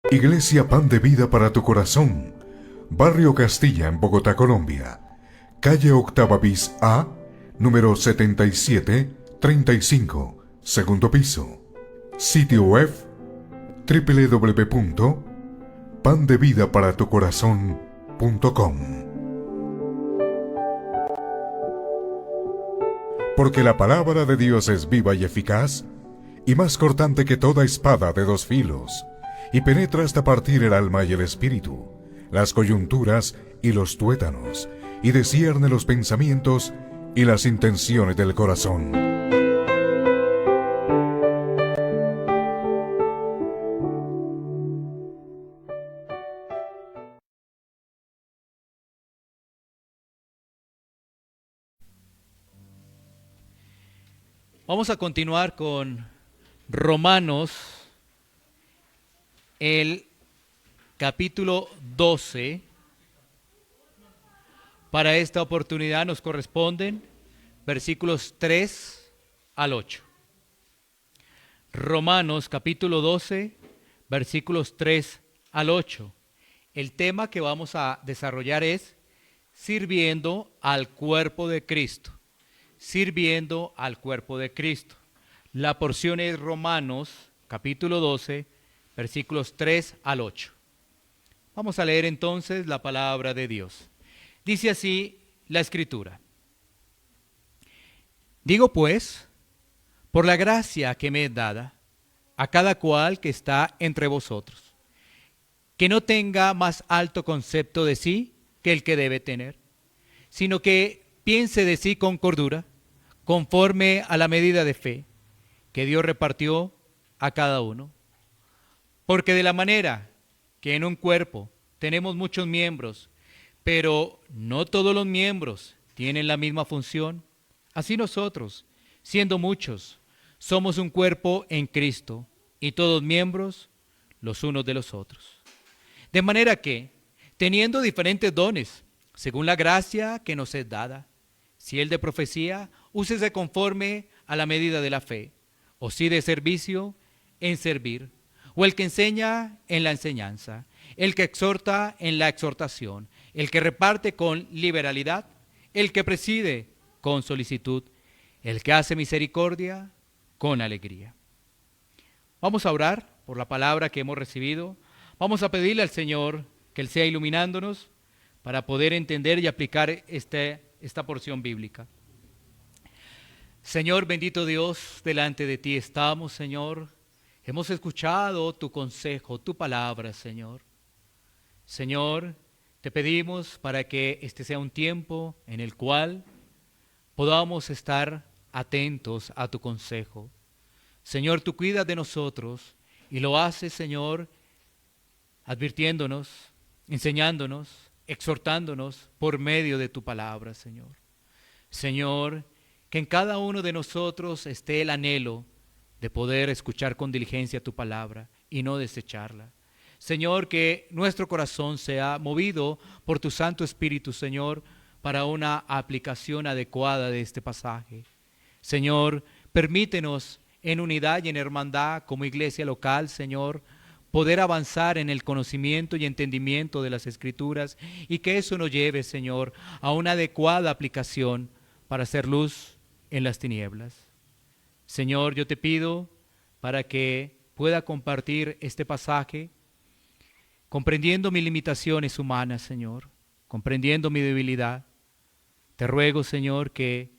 Iglesia Pan de Vida para tu Corazón, Barrio Castilla en Bogotá, Colombia. Calle Octava bis A, número 7735, segundo piso. Sitio web www.pandevidaparatucorazon.com. Porque la palabra de Dios es viva y eficaz, y más cortante que toda espada de dos filos, y penetra hasta partir el alma y el espíritu, las coyunturas y los tuétanos, y discierne los pensamientos y las intenciones del corazón. Vamos a continuar con Romanos, el capítulo 12. Para esta oportunidad nos corresponden versículos 3 al 8. Romanos capítulo 12, versículos 3 al 8. El tema que vamos a desarrollar es sirviendo al cuerpo de Cristo. Sirviendo al cuerpo de Cristo. La porción es Romanos capítulo 12, versículos 3 al 8. Vamos a leer entonces la palabra de Dios. Dice así la Escritura. Digo pues, por la gracia que me es dada, a cada cual que está entre vosotros, que no tenga más alto concepto de sí que el que debe tener, sino que piense de sí con cordura, conforme a la medida de fe que Dios repartió a cada uno. Porque de la manera que en un cuerpo tenemos muchos miembros, pero no todos los miembros tienen la misma función, así nosotros, siendo muchos, somos un cuerpo en Cristo y todos miembros los unos de los otros. De manera que, teniendo diferentes dones, según la gracia que nos es dada, si el de profecía, úsese conforme a la medida de la fe, o si de servicio, en servir, o el que enseña en la enseñanza, el que exhorta en la exhortación, el que reparte con liberalidad, el que preside con solicitud, el que hace misericordia con alegría. Vamos a orar por la palabra que hemos recibido. Vamos a pedirle al Señor que Él sea iluminándonos para poder entender y aplicar esta porción bíblica. Señor, bendito Dios, delante de ti estamos, Señor. Hemos escuchado tu consejo, tu palabra, Señor. Señor, te pedimos para que este sea un tiempo en el cual podamos estar atentos a tu consejo. Señor, tú cuidas de nosotros y lo haces, Señor, advirtiéndonos, enseñándonos, exhortándonos por medio de tu palabra, Señor. Señor, que en cada uno de nosotros esté el anhelo de poder escuchar con diligencia tu palabra y no desecharla. Señor, que nuestro corazón sea movido por tu Santo Espíritu, Señor, para una aplicación adecuada de este pasaje. Señor, permítenos en unidad y en hermandad como iglesia local, Señor, poder avanzar en el conocimiento y entendimiento de las Escrituras y que eso nos lleve, Señor, a una adecuada aplicación para hacer luz en las tinieblas. Señor, yo te pido para que pueda compartir este pasaje, comprendiendo mis limitaciones humanas, Señor, comprendiendo mi debilidad. Te ruego, Señor, que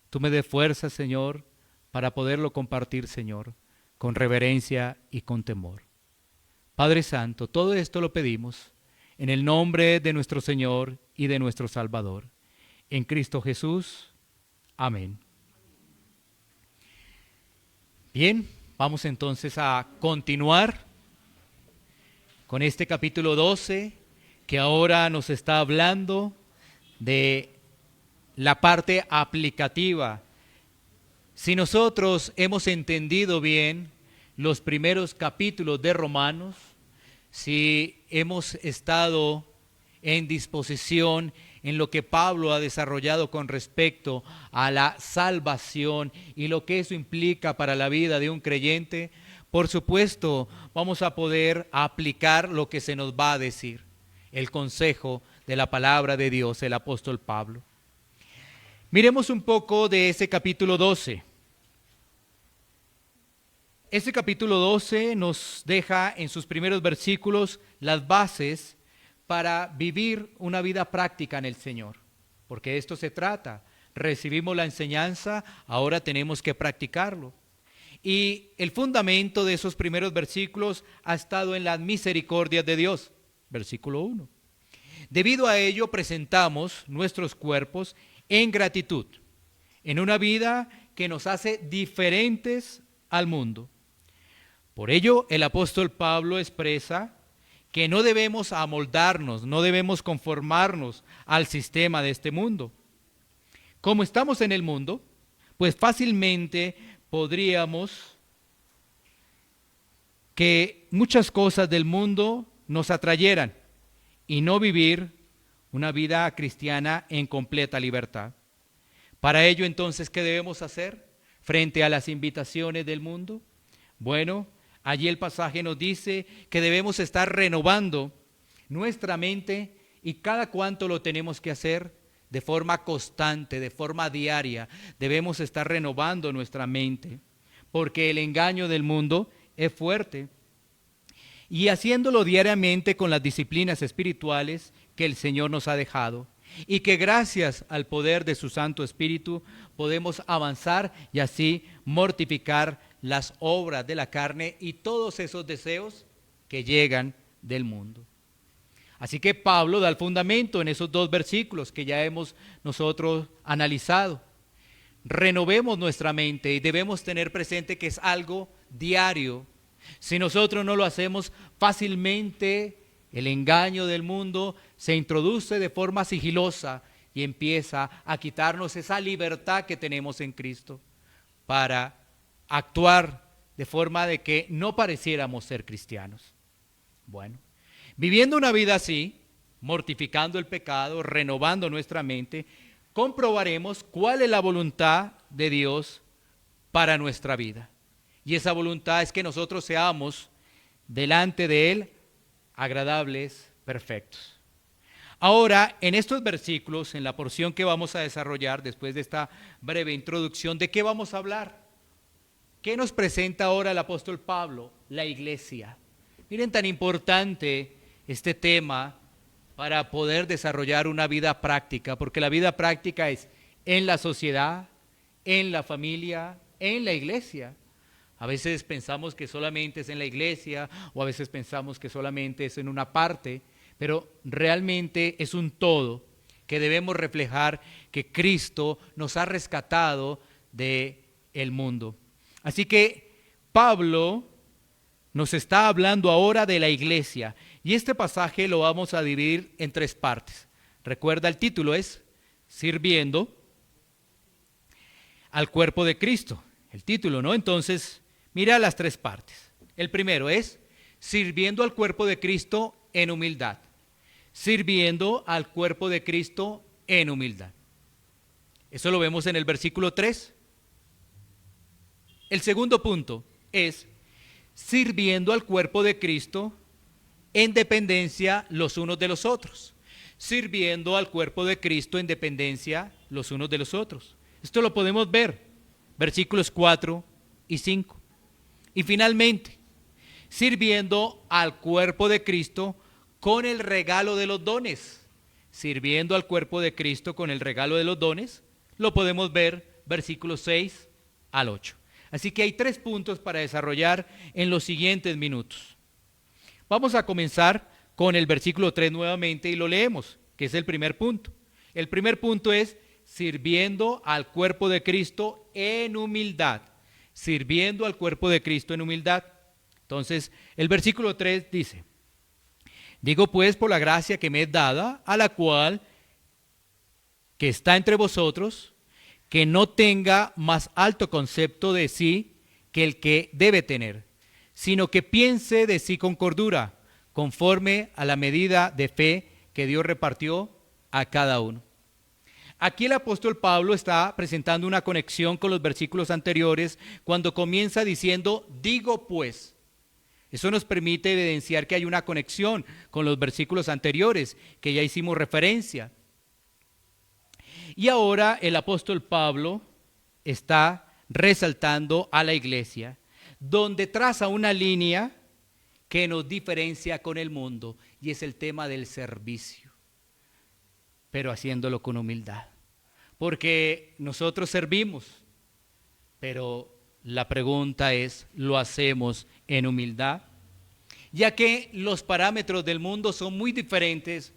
tú me des fuerza, Señor, para poderlo compartir, Señor, con reverencia y con temor. Padre Santo, todo esto lo pedimos en el nombre de nuestro Señor y de nuestro Salvador. En Cristo Jesús. Amén. Bien, vamos entonces a continuar con este capítulo 12, que ahora nos está hablando de la parte aplicativa. Si nosotros hemos entendido bien los primeros capítulos de Romanos, si hemos estado en disposición en lo que Pablo ha desarrollado con respecto a la salvación y lo que eso implica para la vida de un creyente, por supuesto, vamos a poder aplicar lo que se nos va a decir, el consejo de la palabra de Dios, el apóstol Pablo. Miremos un poco de ese capítulo 12. Ese capítulo 12 nos deja en sus primeros versículos las bases para vivir una vida práctica en el Señor, porque de esto se trata. Recibimos la enseñanza, ahora tenemos que practicarlo. Y el fundamento de esos primeros versículos ha estado en las misericordias de Dios. Versículo 1. Debido a ello presentamos nuestros cuerpos en gratitud, en una vida que nos hace diferentes al mundo. Por ello el apóstol Pablo expresa que no debemos amoldarnos, no debemos conformarnos al sistema de este mundo. Como estamos en el mundo, pues fácilmente podríamos que muchas cosas del mundo nos atrayeran y no vivir una vida cristiana en completa libertad. Para ello, entonces, ¿qué debemos hacer frente a las invitaciones del mundo? Bueno, allí el pasaje nos dice que debemos estar renovando nuestra mente, y cada cuánto lo tenemos que hacer de forma constante, de forma diaria. Debemos estar renovando nuestra mente, porque el engaño del mundo es fuerte. Y haciéndolo diariamente con las disciplinas espirituales que el Señor nos ha dejado, y que gracias al poder de su Santo Espíritu podemos avanzar y así mortificar las obras de la carne y todos esos deseos que llegan del mundo. Así que Pablo da el fundamento en esos 2 versículos que ya hemos nosotros analizado. Renovemos nuestra mente y debemos tener presente que es algo diario. Si nosotros no lo hacemos, fácilmente el engaño del mundo se introduce de forma sigilosa y empieza a quitarnos esa libertad que tenemos en Cristo para actuar de forma de que no pareciéramos ser cristianos. Bueno, viviendo una vida así, mortificando el pecado, renovando nuestra mente, comprobaremos cuál es la voluntad de Dios para nuestra vida. Y esa voluntad es que nosotros seamos delante de Él agradables, perfectos. Ahora, en estos versículos, en la porción que vamos a desarrollar después de esta breve introducción, ¿de qué vamos a hablar? ¿Qué nos presenta ahora el apóstol Pablo? La iglesia. Miren, tan importante este tema para poder desarrollar una vida práctica, porque la vida práctica es en la sociedad, en la familia, en la iglesia. A veces pensamos que solamente es en la iglesia, o a veces pensamos que solamente es en una parte, pero realmente es un todo que debemos reflejar, que Cristo nos ha rescatado del mundo. Así que Pablo nos está hablando ahora de la iglesia, y este pasaje lo vamos a dividir en 3 partes. Recuerda, el título es Sirviendo al cuerpo de Cristo. El título, ¿no? Entonces, mira las 3 partes. El primero es sirviendo al cuerpo de Cristo en humildad. Sirviendo al cuerpo de Cristo en humildad. Eso lo vemos en el versículo 3. El segundo punto es sirviendo al cuerpo de Cristo en dependencia los unos de los otros. Sirviendo al cuerpo de Cristo en dependencia los unos de los otros. Esto lo podemos ver, versículos 4 y 5. Y finalmente, sirviendo al cuerpo de Cristo con el regalo de los dones. Sirviendo al cuerpo de Cristo con el regalo de los dones, lo podemos ver, versículos 6 al 8. Así que hay 3 puntos para desarrollar en los siguientes minutos. Vamos a comenzar con el versículo 3 nuevamente y lo leemos, que es el primer punto. El primer punto es sirviendo al cuerpo de Cristo en humildad. Sirviendo al cuerpo de Cristo en humildad. Entonces, el versículo 3 dice: digo pues por la gracia que me es dada, a la cual que está entre vosotros, que no tenga más alto concepto de sí que el que debe tener, sino que piense de sí con cordura, conforme a la medida de fe que Dios repartió a cada uno. Aquí el apóstol Pablo está presentando una conexión con los versículos anteriores cuando comienza diciendo, digo pues. Eso nos permite evidenciar que hay una conexión con los versículos anteriores, que ya hicimos referencia. Y ahora el apóstol Pablo está resaltando a la iglesia, donde traza una línea que nos diferencia con el mundo, y es el tema del servicio, pero haciéndolo con humildad. Porque nosotros servimos, pero la pregunta es, ¿lo hacemos en humildad? Ya que los parámetros del mundo son muy diferentes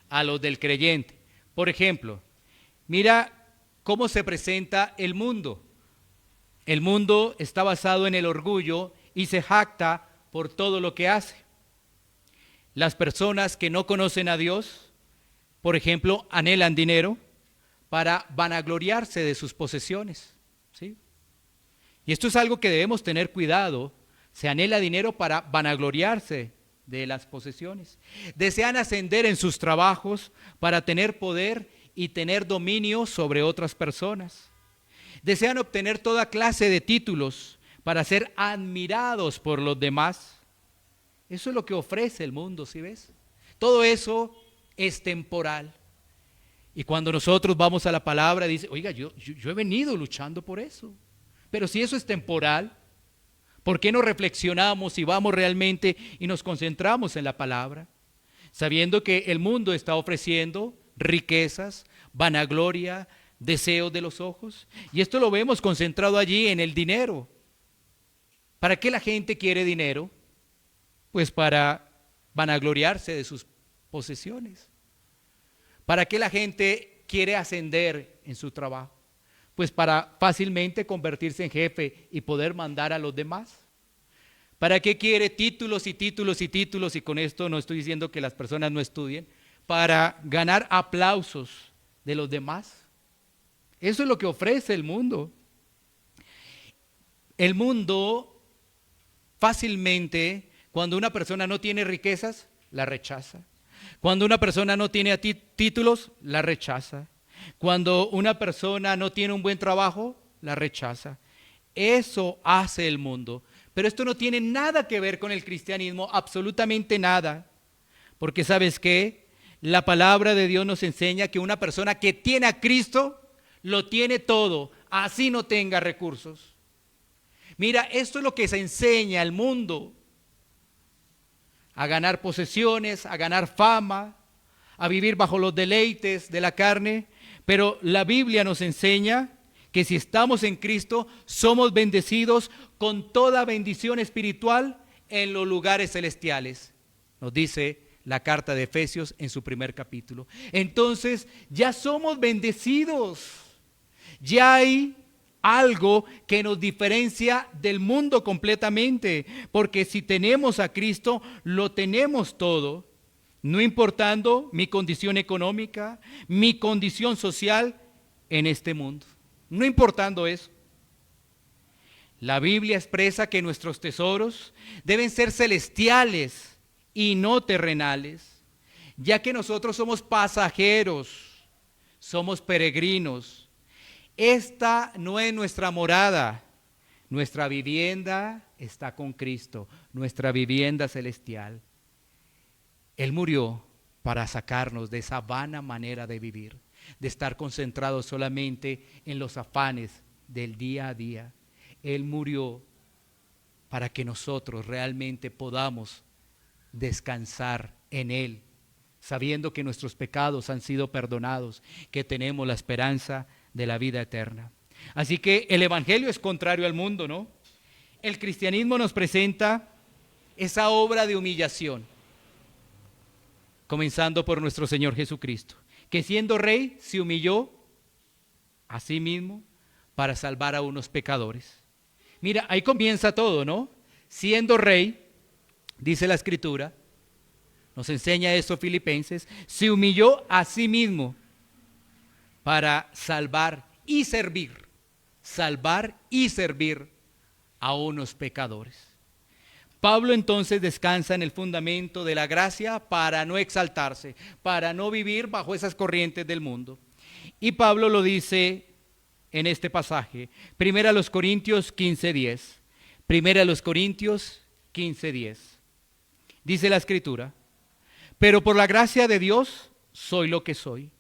a los del creyente. Por ejemplo, mira cómo se presenta el mundo. El mundo está basado en el orgullo y se jacta por todo lo que hace. Las personas que no conocen a Dios, por ejemplo, anhelan dinero para vanagloriarse de sus posesiones, ¿sí? Y esto es algo que debemos tener cuidado. Se anhela dinero para vanagloriarse de las posesiones. Desean ascender en sus trabajos para tener poder y tener dominio sobre otras personas. Desean obtener toda clase de títulos para ser admirados por los demás. Eso es lo que ofrece el mundo, ¿sí ves? Todo eso es temporal. Y cuando nosotros vamos a la palabra, dice, oiga, yo he venido luchando por eso. Pero si eso es temporal, ¿por qué no reflexionamos y vamos realmente y nos concentramos en la palabra? Sabiendo que el mundo está ofreciendo riquezas, vanagloria, deseos de los ojos. Y esto lo vemos concentrado allí en el dinero. ¿Para qué la gente quiere dinero? Pues para vanagloriarse de sus posesiones. ¿Para qué la gente quiere ascender en su trabajo? Pues para fácilmente convertirse en jefe y poder mandar a los demás. ¿Para qué quiere títulos y títulos y títulos? Y con esto no estoy diciendo que las personas no estudien. Para ganar aplausos de los demás. Eso es lo que ofrece el mundo. El mundo fácilmente, cuando una persona no tiene riquezas, la rechaza. Cuando una persona no tiene títulos, la rechaza. Cuando una persona no tiene un buen trabajo, la rechaza. Eso hace el mundo. Pero esto no tiene nada que ver con el cristianismo, absolutamente nada. Porque ¿sabes qué? La palabra de Dios nos enseña que una persona que tiene a Cristo, lo tiene todo, así no tenga recursos. Mira, esto es lo que se enseña al mundo. A ganar posesiones, a ganar fama, a vivir bajo los deleites de la carne. Pero la Biblia nos enseña que si estamos en Cristo, somos bendecidos con toda bendición espiritual en los lugares celestiales. Nos dice la carta de Efesios en su primer capítulo. Entonces, ya somos bendecidos. Ya hay algo que nos diferencia del mundo completamente, porque si tenemos a Cristo, lo tenemos todo, no importando mi condición económica, mi condición social en este mundo, no importando eso. La Biblia expresa que nuestros tesoros deben ser celestiales y no terrenales, ya que nosotros somos pasajeros, somos peregrinos. Esta no es nuestra morada, nuestra vivienda está con Cristo, nuestra vivienda celestial. Él murió para sacarnos de esa vana manera de vivir, de estar concentrados solamente en los afanes del día a día. Él murió para que nosotros realmente podamos descansar en Él, sabiendo que nuestros pecados han sido perdonados, que tenemos la esperanza de la vida eterna. Así que el evangelio es contrario al mundo, ¿no? El cristianismo nos presenta esa obra de humillación, comenzando por nuestro Señor Jesucristo, que siendo rey se humilló a sí mismo para salvar a unos pecadores. Mira, ahí comienza todo, ¿no? Siendo rey, dice la Escritura, nos enseña eso Filipenses, se humilló a sí mismo para salvar y servir a unos pecadores. Pablo entonces descansa en el fundamento de la gracia para no exaltarse, para no vivir bajo esas corrientes del mundo. Y Pablo lo dice en este pasaje, 1 Corintios 15:10. 1 Corintios 15:10. Dice la Escritura: pero por la gracia de Dios soy lo que soy,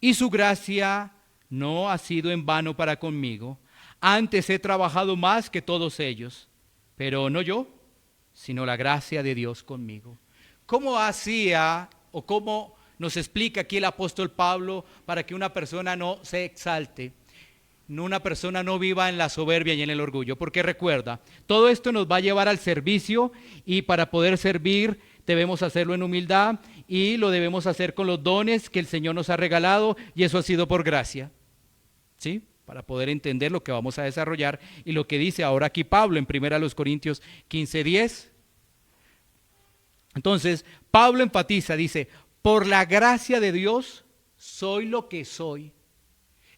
y su gracia no ha sido en vano para conmigo. Antes he trabajado más que todos ellos, pero no yo, sino la gracia de Dios conmigo. ¿Cómo hacía o cómo nos explica aquí el apóstol Pablo para que una persona no se exalte, una persona no viva en la soberbia y en el orgullo? Porque recuerda, todo esto nos va a llevar al servicio, y para poder servir debemos hacerlo en humildad, y lo debemos hacer con los dones que el Señor nos ha regalado, y eso ha sido por gracia, ¿sí? Para poder entender lo que vamos a desarrollar y lo que dice ahora aquí Pablo en 1 Corintios 15:10. Entonces, Pablo enfatiza, dice: por la gracia de Dios soy lo que soy.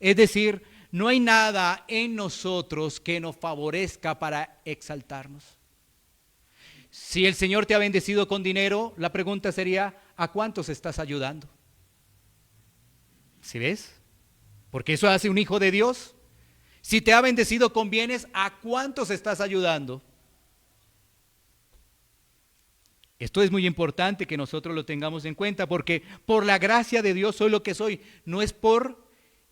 Es decir, no hay nada en nosotros que nos favorezca para exaltarnos. Si el Señor te ha bendecido con dinero, la pregunta sería: ¿a cuántos estás ayudando? ¿Sí ves? Porque eso hace un hijo de Dios. Si te ha bendecido con bienes, ¿a cuántos estás ayudando? Esto es muy importante que nosotros lo tengamos en cuenta, porque por la gracia de Dios soy lo que soy. No es por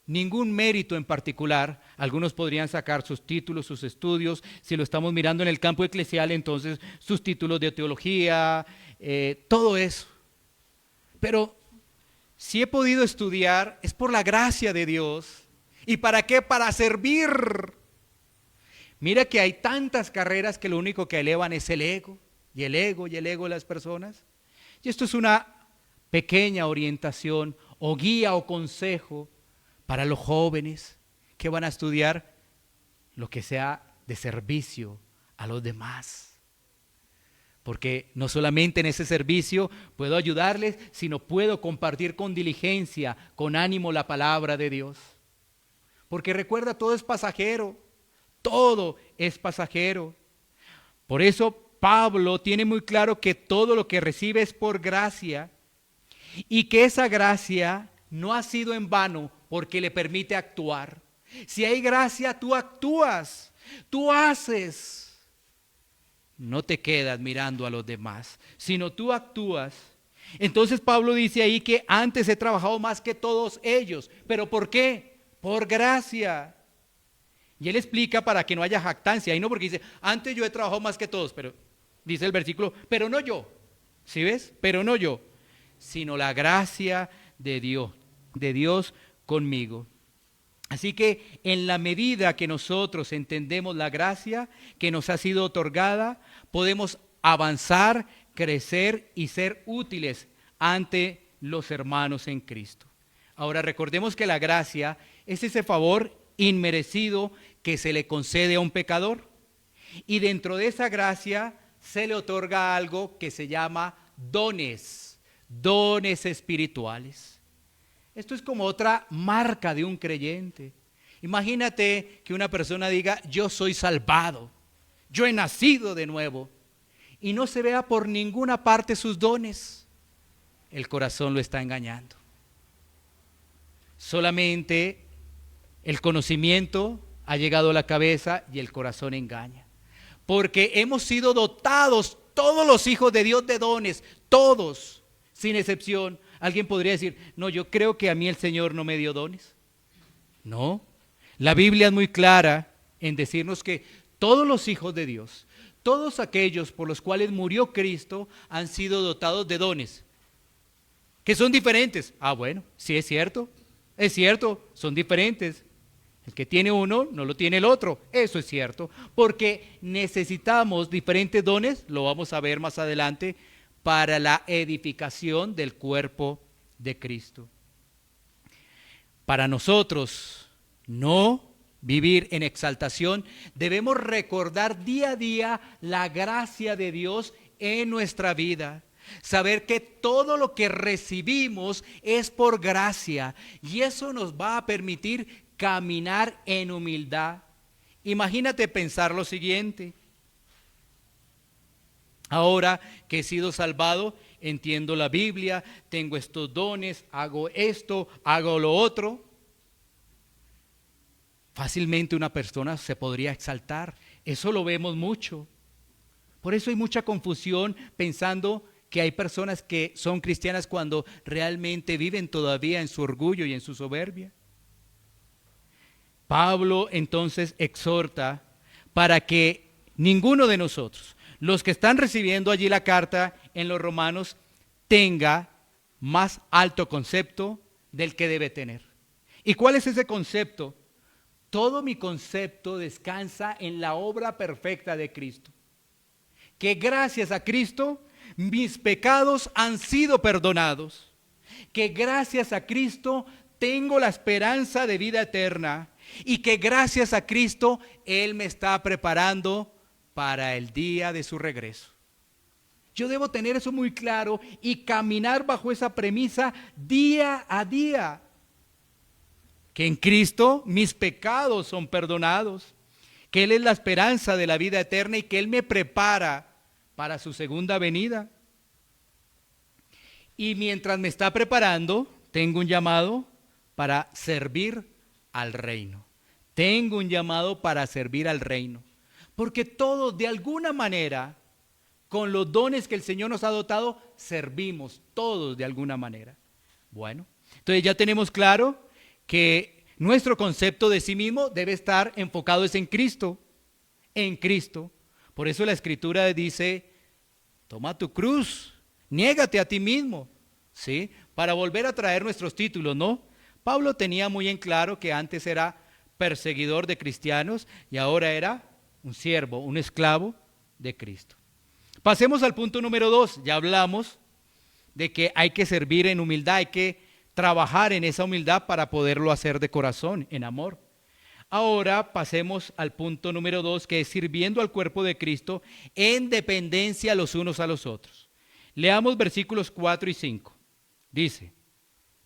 ningún mérito en particular. Algunos podrían sacar sus títulos, sus estudios. Si lo estamos mirando en el campo eclesial, entonces sus títulos de teología, todo eso. Pero si he podido estudiar, es por la gracia de Dios. ¿Y para qué? Para servir. Mira que hay tantas carreras que lo único que elevan es el ego, y el ego, y el ego de las personas. Y esto es una pequeña orientación o guía o consejo para los jóvenes que van a estudiar lo que sea de servicio a los demás. Porque no solamente en ese servicio puedo ayudarles, sino puedo compartir con diligencia, con ánimo la palabra de Dios. Porque recuerda, todo es pasajero, todo es pasajero. Por eso Pablo tiene muy claro que todo lo que recibe es por gracia, y que esa gracia no ha sido en vano porque le permite actuar. Si hay gracia, tú actúas, tú haces. No te quedas mirando a los demás, sino tú actúas. Entonces Pablo dice ahí que antes he trabajado más que todos ellos. ¿Pero por qué? Por gracia. Y él explica para que no haya jactancia. Y no porque dice, antes yo he trabajado más que todos, pero dice el versículo, pero no yo. ¿Sí ves? Pero no yo, sino la gracia de Dios conmigo. Así que en la medida que nosotros entendemos la gracia que nos ha sido otorgada, podemos avanzar, crecer y ser útiles ante los hermanos en Cristo. Ahora recordemos que la gracia es ese favor inmerecido que se le concede a un pecador, y dentro de esa gracia se le otorga algo que se llama dones espirituales. Esto es como otra marca de un creyente. Imagínate que una persona diga, yo soy salvado, yo he nacido de nuevo, y no se vea por ninguna parte sus dones. El corazón lo está engañando. Solamente el conocimiento ha llegado a la cabeza y el corazón engaña. Porque hemos sido dotados, todos los hijos de Dios, de dones, todos, sin excepción. Alguien podría decir, no, yo creo que a mí el Señor no me dio dones. No, la Biblia es muy clara en decirnos que todos los hijos de Dios, todos aquellos por los cuales murió Cristo, han sido dotados de dones, que son diferentes. Ah, bueno, sí es cierto, son diferentes. El que tiene uno no lo tiene el otro, eso es cierto, porque necesitamos diferentes dones, lo vamos a ver más adelante, para la edificación del cuerpo de Cristo. Para nosotros no vivir en exaltación, debemos recordar día a día la gracia de Dios en nuestra vida. Saber que todo lo que recibimos es por gracia, y eso nos va a permitir caminar en humildad. Imagínate pensar lo siguiente. Ahora que he sido salvado, entiendo la Biblia, tengo estos dones, hago esto, hago lo otro. fácilmente una persona se podría exaltar. Eso lo vemos mucho. Por eso hay mucha confusión pensando que hay personas que son cristianas cuando realmente viven todavía en su orgullo y en su soberbia. Pablo entonces exhorta para que ninguno de nosotros, los que están recibiendo allí la carta en los Romanos, tenga más alto concepto del que debe tener. ¿Y cuál es ese concepto? Todo mi concepto descansa en la obra perfecta de Cristo. Que gracias a Cristo mis pecados han sido perdonados. Que gracias a Cristo tengo la esperanza de vida eterna. Y que gracias a Cristo Él me está preparando para el día de su regreso. Yo debo tener eso muy claro y caminar bajo esa premisa día a día. Que en Cristo mis pecados son perdonados, que Él es la esperanza de la vida eterna y que Él me prepara para su segunda venida. Y mientras me está preparando, tengo un llamado para servir al reino. Tengo un llamado para servir al reino. Porque todos de alguna manera, con los dones que el Señor nos ha dotado, servimos todos de alguna manera. Bueno, entonces ya tenemos claro que nuestro concepto de sí mismo debe estar enfocado en Cristo, en Cristo. Por eso la Escritura dice, toma tu cruz, niégate a ti mismo, ¿sí? Para volver a traer nuestros títulos, ¿no? Pablo tenía muy en claro que antes era perseguidor de cristianos y ahora era un siervo, un esclavo de Cristo. Pasemos al punto número 2. Ya hablamos de que hay que servir en humildad, hay que trabajar en esa humildad para poderlo hacer de corazón, en amor. Ahora pasemos al punto número 2, que es sirviendo al cuerpo de Cristo en dependencia los unos a los otros. Leamos versículos 4 y 5. Dice,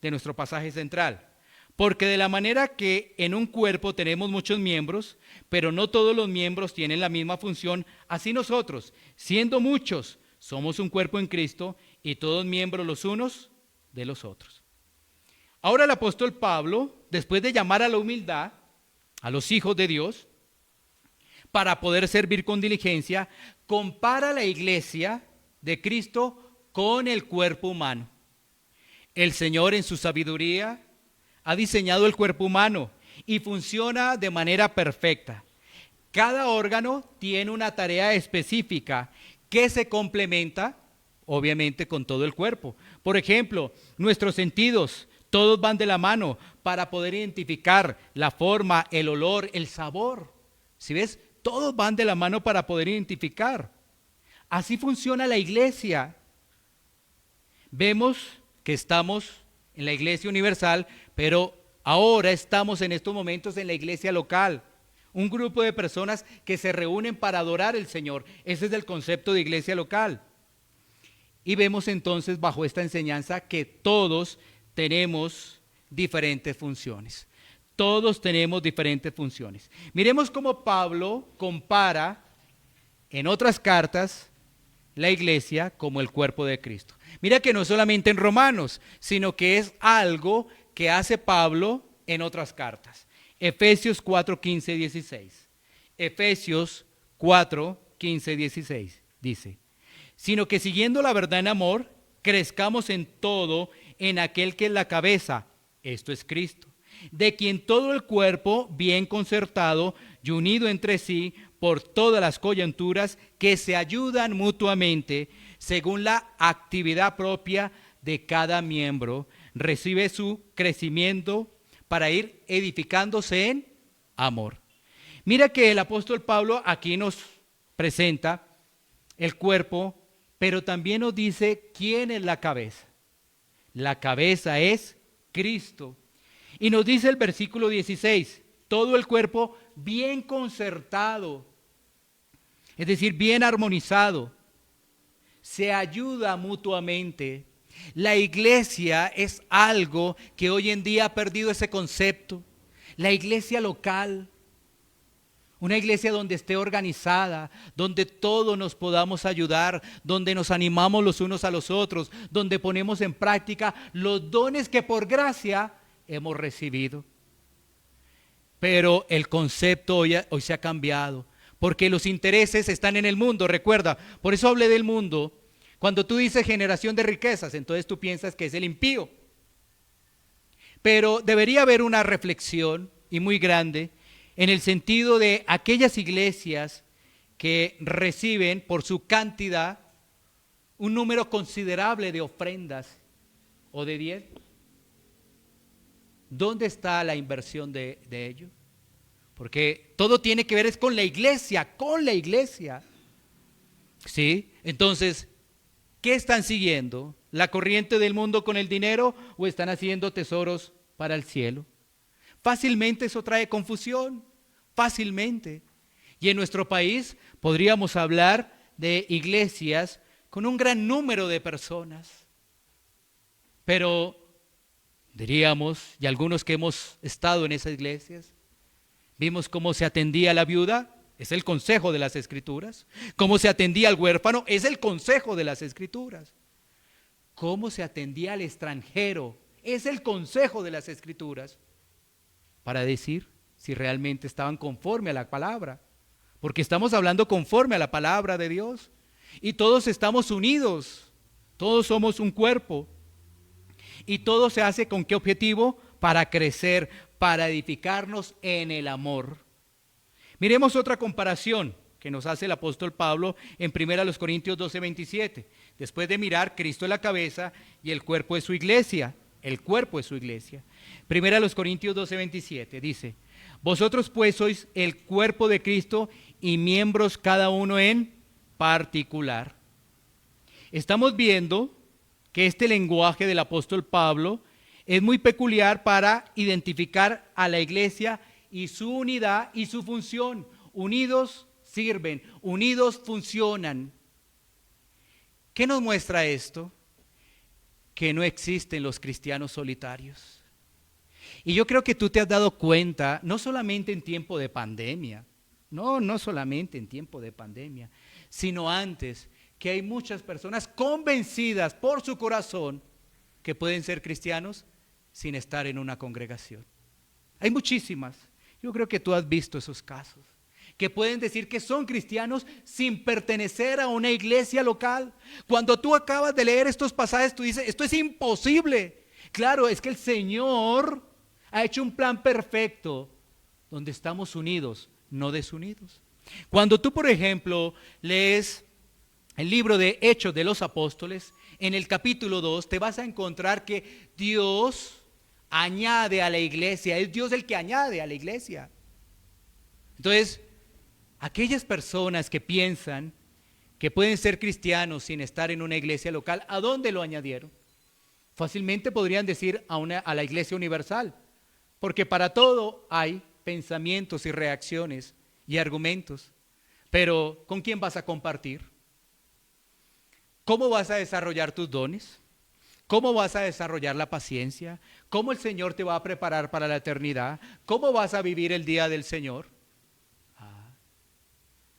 de nuestro pasaje central, porque de la manera que en un cuerpo tenemos muchos miembros, pero no todos los miembros tienen la misma función, así nosotros, siendo muchos, somos un cuerpo en Cristo y todos miembros los unos de los otros. Ahora el apóstol Pablo, después de llamar a la humildad a los hijos de Dios, para poder servir con diligencia, compara la iglesia de Cristo con el cuerpo humano. El Señor en su sabiduría ha diseñado el cuerpo humano y funciona de manera perfecta. Cada órgano tiene una tarea específica que se complementa, obviamente, con todo el cuerpo. Por ejemplo, nuestros sentidos, todos van de la mano para poder identificar la forma, el olor, el sabor. ¿Sí ves? Todos van de la mano para poder identificar. Así funciona la iglesia. Vemos que estamos en la iglesia universal, pero ahora estamos en estos momentos en la iglesia local. Un grupo de personas que se reúnen para adorar al Señor. Ese es el concepto de iglesia local. Y vemos entonces bajo esta enseñanza que todos tenemos diferentes funciones. Todos tenemos diferentes funciones. Miremos cómo Pablo compara en otras cartas la iglesia como el cuerpo de Cristo. Mira que no solamente en Romanos, sino que es algo que hace Pablo en otras cartas. Efesios 4, 15, 16. Efesios 4, 15, 16 dice, sino que siguiendo la verdad en amor, crezcamos en todo en aquel que es la cabeza, esto es Cristo, de quien todo el cuerpo bien concertado y unido entre sí por todas las coyunturas que se ayudan mutuamente según la actividad propia de cada miembro, recibe su crecimiento para ir edificándose en amor. Mira que el apóstol Pablo aquí nos presenta el cuerpo, pero también nos dice quién es la cabeza. La cabeza es Cristo. Y nos dice el versículo 16, todo el cuerpo bien concertado, es decir, bien armonizado, se ayuda mutuamente. La iglesia es algo que hoy en día ha perdido ese concepto. La iglesia local, una iglesia donde esté organizada, donde todos nos podamos ayudar, donde nos animamos los unos a los otros, donde ponemos en práctica los dones que por gracia hemos recibido. pero el concepto hoy se ha cambiado, porque los intereses están en el mundo, recuerda, por eso hablé del mundo. Cuando tú dices generación de riquezas, entonces tú piensas que es el impío. Pero debería haber una reflexión, y muy grande, en el sentido de aquellas iglesias que reciben por su cantidad un número considerable de ofrendas o de diezmos. ¿Dónde está la inversión de ello? Porque todo tiene que ver es con la iglesia, ¿sí? Entonces, ¿qué están siguiendo? ¿La corriente del mundo con el dinero o están haciendo tesoros para el cielo? Fácilmente eso trae confusión, fácilmente. Y en nuestro país podríamos hablar de iglesias con un gran número de personas. Pero diríamos, y algunos que hemos estado en esas iglesias, vimos cómo se atendía a la viuda, es el consejo de las Escrituras. Cómo se atendía al huérfano, es el consejo de las Escrituras. Cómo se atendía al extranjero, es el consejo de las Escrituras. Para decir si realmente estaban conforme a la palabra. Porque estamos hablando conforme a la palabra de Dios. Y todos estamos unidos, todos somos un cuerpo. Y todo se hace ¿con qué objetivo? Para crecer, para edificarnos en el amor. Miremos otra comparación que nos hace el apóstol Pablo en 1 Corintios 12:27. Después de mirar, Cristo es la cabeza y el cuerpo es su iglesia. El cuerpo es su iglesia. 1 Corintios 12:27 dice: vosotros pues sois el cuerpo de Cristo y miembros cada uno en particular. Estamos viendo que este lenguaje del apóstol Pablo es muy peculiar para identificar a la iglesia y su unidad y su función. Unidos sirven, unidos funcionan. ¿Qué nos muestra esto? Que no existen los cristianos solitarios. Y yo creo que tú te has dado cuenta, no solamente en tiempo de pandemia, no solamente en tiempo de pandemia, sino antes, que hay muchas personas convencidas por su corazón que pueden ser cristianos sin estar en una congregación. Hay muchísimas. Yo creo que tú has visto esos casos, que pueden decir que son cristianos sin pertenecer a una iglesia local. Cuando tú acabas de leer estos pasajes, tú dices, esto es imposible. Claro, es que el Señor ha hecho un plan perfecto donde estamos unidos, no desunidos. Cuando tú, por ejemplo, lees el libro de Hechos de los Apóstoles, en el capítulo 2 te vas a encontrar que Dios añade a la iglesia, es Dios el que añade a la iglesia. Entonces, aquellas personas que piensan que pueden ser cristianos sin estar en una iglesia local, ¿a dónde lo añadieron? Fácilmente podrían decir a la iglesia universal, porque para todo hay pensamientos y reacciones y argumentos. Pero ¿con quién vas a compartir? ¿Cómo vas a desarrollar tus dones? ¿Cómo vas a desarrollar la paciencia? ¿Cómo el Señor te va a preparar para la eternidad? ¿Cómo vas a vivir el día del Señor?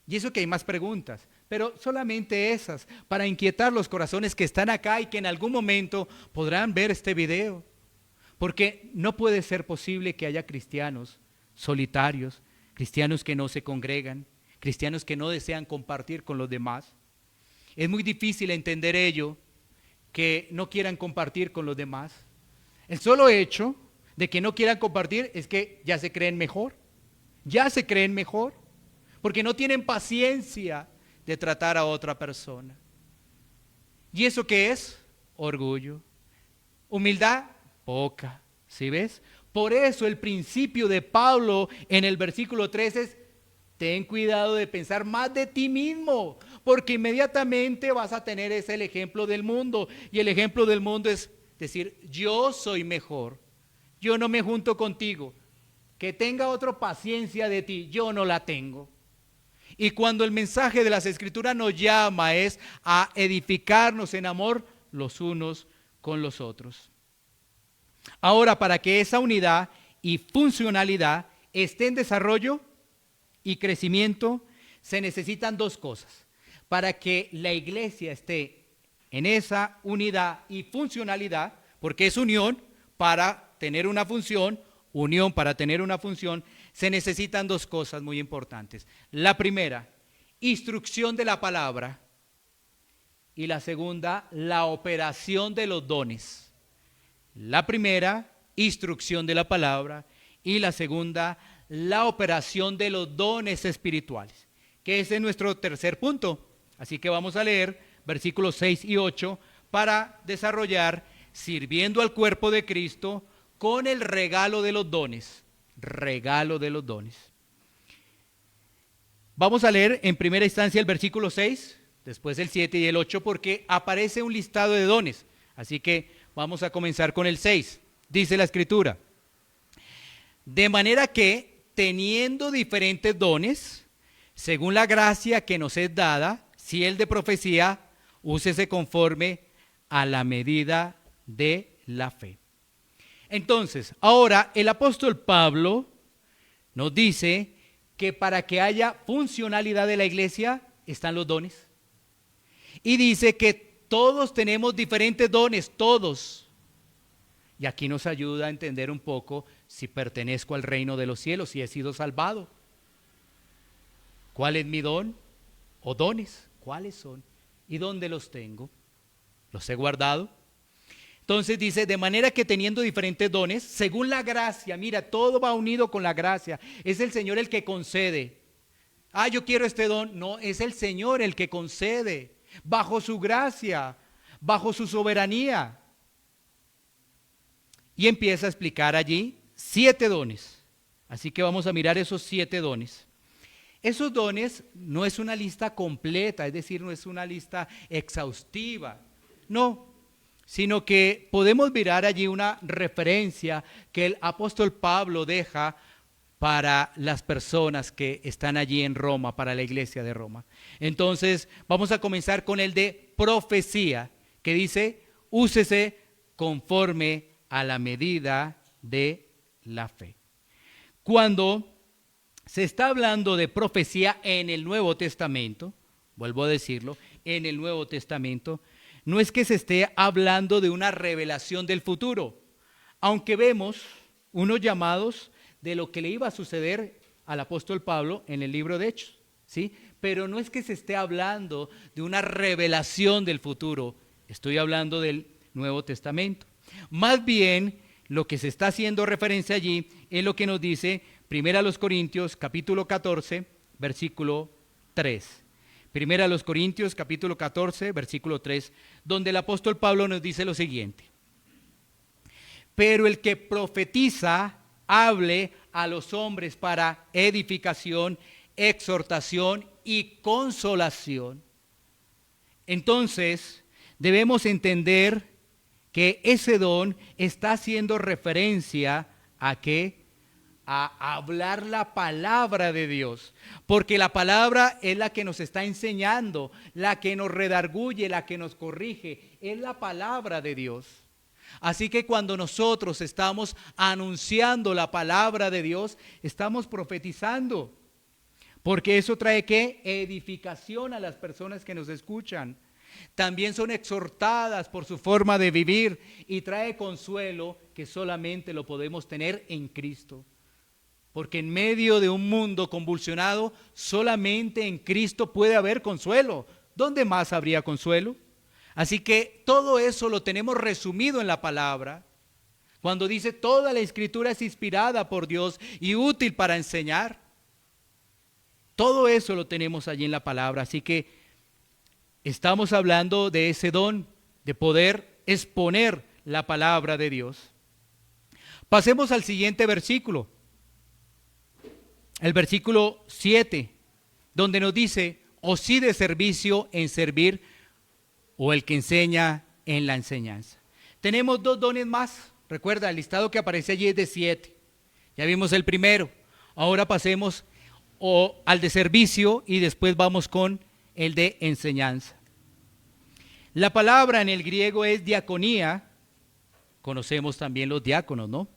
Y eso que hay más preguntas, pero solamente esas, para inquietar los corazones que están acá y que en algún momento podrán ver este video. Porque no puede ser posible que haya cristianos solitarios, cristianos que no se congregan, cristianos que no desean compartir con los demás. Es muy difícil entender ello, que no quieran compartir con los demás. El solo hecho de que no quieran compartir es que ya se creen mejor, porque no tienen paciencia de tratar a otra persona. ¿Y eso qué es? Orgullo. Humildad, poca. ¿Sí ves? Por eso el principio de Pablo en el versículo 3 es: ten cuidado de pensar más de ti mismo, porque inmediatamente vas a tener el ejemplo del mundo. Y el ejemplo del mundo es decir, yo soy mejor, yo no me junto contigo, que tenga otro paciencia de ti, yo no la tengo. Y cuando el mensaje de las Escrituras nos llama es a edificarnos en amor los unos con los otros. Ahora, para que esa unidad y funcionalidad esté en desarrollo y crecimiento, se necesitan dos cosas. Para que la iglesia esté en esa unidad y funcionalidad, porque es unión para tener una función, unión para tener una función, se necesitan dos cosas muy importantes. La primera, instrucción de la palabra, y la segunda, la operación de los dones. La primera, instrucción de la palabra, y la segunda, la operación de los dones espirituales, que ese es nuestro tercer punto. Así que vamos a leer versículos 6 y 8 para desarrollar sirviendo al cuerpo de Cristo con el regalo de los dones. Regalo de los dones. Vamos a leer en primera instancia el versículo 6, después el 7 y el 8, porque aparece un listado de dones. Así que vamos a comenzar con el 6. Dice la Escritura: de manera que, teniendo diferentes dones, según la gracia que nos es dada, si el de profecía, úsese conforme a la medida de la fe. Entonces, ahora el apóstol Pablo nos dice que para que haya funcionalidad de la iglesia están los dones. Y dice que todos tenemos diferentes dones, todos. Y aquí nos ayuda a entender un poco si pertenezco al reino de los cielos, si he sido salvado. ¿Cuál es mi don o dones? ¿Cuáles son? ¿Y dónde los tengo? ¿Los he guardado? Entonces dice, de manera que teniendo diferentes dones, según la gracia, mira, todo va unido con la gracia. Es el Señor el que concede. Ah, yo quiero este don. No, es el Señor el que concede, bajo su gracia, bajo su soberanía. Y empieza a explicar allí 7 dones. Así que vamos a mirar esos 7 dones. Esos dones no es una lista completa, es decir, no es una lista exhaustiva. No, sino que podemos mirar allí una referencia que el apóstol Pablo deja para las personas que están allí en Roma, para la iglesia de Roma. Entonces, vamos a comenzar con el de profecía, que dice, úsese conforme a la medida de la fe. Cuando se está hablando de profecía en el Nuevo Testamento, vuelvo a decirlo, en el Nuevo Testamento, no es que se esté hablando de una revelación del futuro, aunque vemos unos llamados de lo que le iba a suceder al apóstol Pablo en el libro de Hechos, ¿sí? Pero no es que se esté hablando de una revelación del futuro, estoy hablando del Nuevo Testamento. Más bien, lo que se está haciendo referencia allí es lo que nos dice 1 Corintios capítulo 14, versículo 3. 1 Corintios capítulo 14, versículo 3, donde el apóstol Pablo nos dice lo siguiente: pero el que profetiza, hable a los hombres para edificación, exhortación y consolación. Entonces, debemos entender que ese don está haciendo referencia a ¿qué? A hablar la palabra de Dios, porque la palabra es la que nos está enseñando, la que nos redarguye, la que nos corrige, es la palabra de Dios. Así que cuando nosotros estamos anunciando la palabra de Dios, estamos profetizando, porque eso trae ¿qué? Edificación a las personas que nos escuchan. También son exhortadas por su forma de vivir y trae consuelo que solamente lo podemos tener en Cristo. Porque en medio de un mundo convulsionado, solamente en Cristo puede haber consuelo. ¿Dónde más habría consuelo? Así que todo eso lo tenemos resumido en la palabra. Cuando dice toda la escritura es inspirada por Dios y útil para enseñar. Todo eso lo tenemos allí en la palabra. Así que estamos hablando de ese don de poder exponer la palabra de Dios. Pasemos al siguiente versículo. El versículo 7, donde nos dice, o sí de servicio en servir, o el que enseña en la enseñanza. Tenemos 2 dones más. Recuerda, el listado que aparece allí es de 7. Ya vimos el primero. Ahora pasemos al de servicio y después vamos con el de enseñanza. La palabra en el griego es diaconía. Conocemos también los diáconos, ¿no?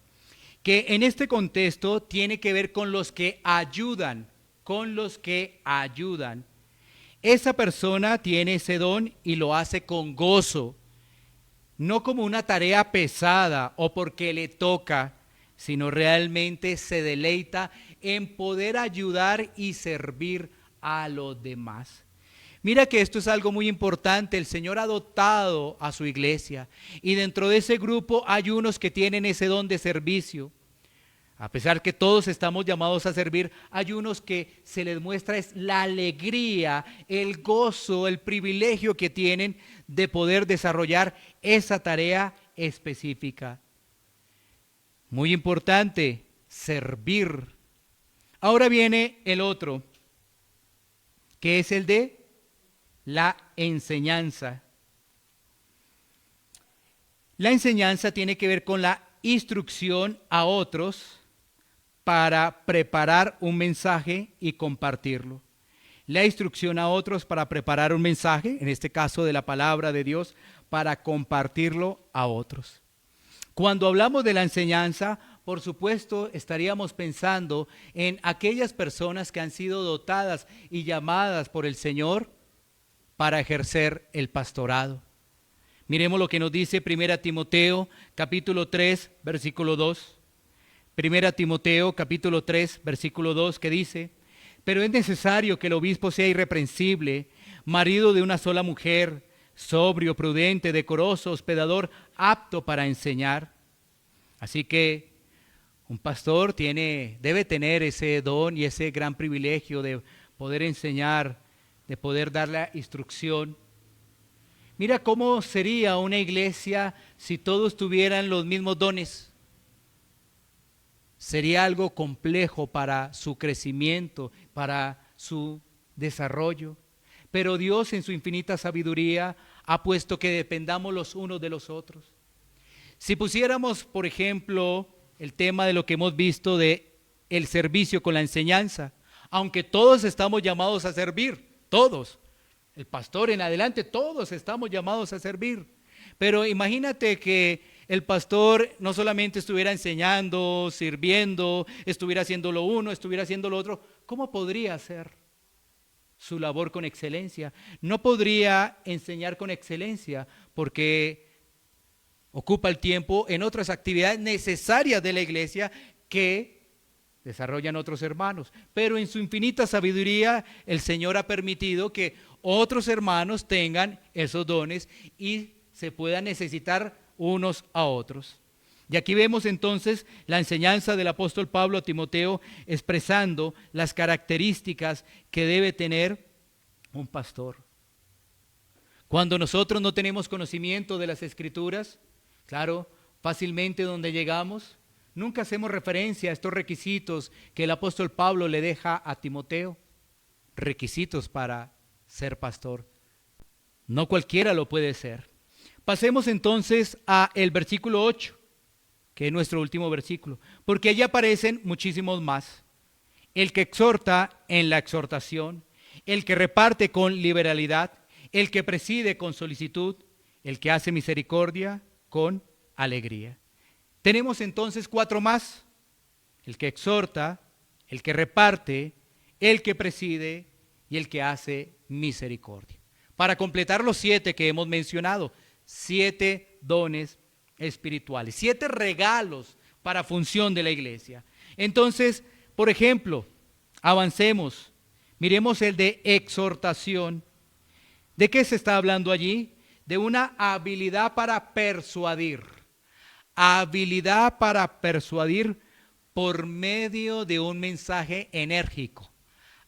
Que en este contexto tiene que ver con los que ayudan, con los que ayudan. Esa persona tiene ese don y lo hace con gozo, no como una tarea pesada o porque le toca, sino realmente se deleita en poder ayudar y servir a los demás. Mira que esto es algo muy importante. El Señor ha dotado a su iglesia y dentro de ese grupo hay unos que tienen ese don de servicio. A pesar que todos estamos llamados a servir, hay unos que se les muestra es la alegría, el gozo, el privilegio que tienen de poder desarrollar esa tarea específica. Muy importante, servir. Ahora viene el otro, que es el de la enseñanza. La enseñanza tiene que ver con la instrucción a otros para preparar un mensaje y compartirlo. La instrucción a otros para preparar un mensaje, en este caso de la palabra de Dios, para compartirlo a otros. Cuando hablamos de la enseñanza, por supuesto, estaríamos pensando en aquellas personas que han sido dotadas y llamadas por el Señor para ejercer el pastorado. Miremos lo que nos dice 1 Timoteo, capítulo 3, versículo 2. 1 Timoteo capítulo 3, versículo 2, que dice: pero es necesario que el obispo sea irreprensible, marido de una sola mujer, sobrio, prudente, decoroso, hospedador, apto para enseñar. Así que un pastor debe tener ese don y ese gran privilegio de poder enseñar, de poder dar la instrucción. Mira cómo sería una iglesia si todos tuvieran los mismos dones. Sería algo complejo para su crecimiento, para su desarrollo. Pero Dios en su infinita sabiduría ha puesto que dependamos los unos de los otros. Si pusiéramos, por ejemplo, el tema de lo que hemos visto de el servicio con la enseñanza, aunque todos estamos llamados a servir, todos, el pastor en adelante, todos estamos llamados a servir. Pero imagínate que el pastor no solamente estuviera enseñando, sirviendo, estuviera haciendo lo uno, estuviera haciendo lo otro. ¿Cómo podría hacer su labor con excelencia? No podría enseñar con excelencia porque ocupa el tiempo en otras actividades necesarias de la iglesia que desarrollan otros hermanos. Pero en su infinita sabiduría el Señor ha permitido que otros hermanos tengan esos dones y se puedan necesitar unos a otros. Y aquí vemos entonces la enseñanza del apóstol Pablo a Timoteo expresando las características que debe tener un pastor. Cuando nosotros no tenemos conocimiento de las Escrituras, claro, fácilmente donde llegamos, nunca hacemos referencia a estos requisitos que el apóstol Pablo le deja a Timoteo, requisitos para ser pastor. No cualquiera lo puede ser. Pasemos entonces a el versículo 8, que es nuestro último versículo, porque allí aparecen muchísimos más. El que exhorta en la exhortación, el que reparte con liberalidad, el que preside con solicitud, el que hace misericordia con alegría. Tenemos entonces 4 más: el que exhorta, el que reparte, el que preside y el que hace misericordia. Para completar los 7 que hemos mencionado, 7 dones espirituales, 7 regalos para función de la iglesia. Entonces, por ejemplo, avancemos, miremos el de exhortación. ¿De qué se está hablando allí? De una habilidad para persuadir. Habilidad para persuadir por medio de un mensaje enérgico.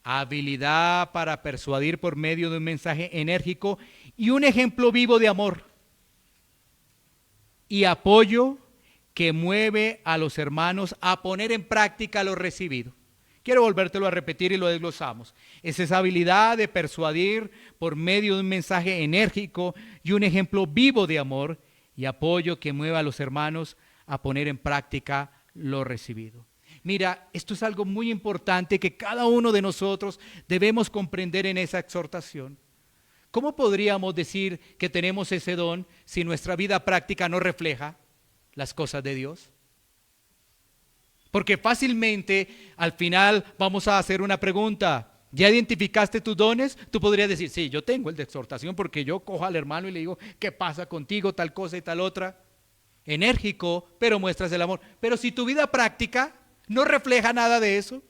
Habilidad para persuadir por medio de un mensaje enérgico y un ejemplo vivo de amor. Y apoyo que mueve a los hermanos a poner en práctica lo recibido. Quiero volvértelo a repetir y lo desglosamos. Es esa habilidad de persuadir por medio de un mensaje enérgico y un ejemplo vivo de amor y apoyo que mueva a los hermanos a poner en práctica lo recibido. Mira, esto es algo muy importante que cada uno de nosotros debemos comprender en esa exhortación. ¿Cómo podríamos decir que tenemos ese don si nuestra vida práctica no refleja las cosas de Dios? Porque fácilmente al final vamos a hacer una pregunta. ¿Ya identificaste tus dones? Tú podrías decir, sí, yo tengo el de exhortación porque yo cojo al hermano y le digo, ¿qué pasa contigo? Tal cosa y tal otra. Enérgico, pero muestras el amor. Pero si tu vida práctica no refleja nada de eso,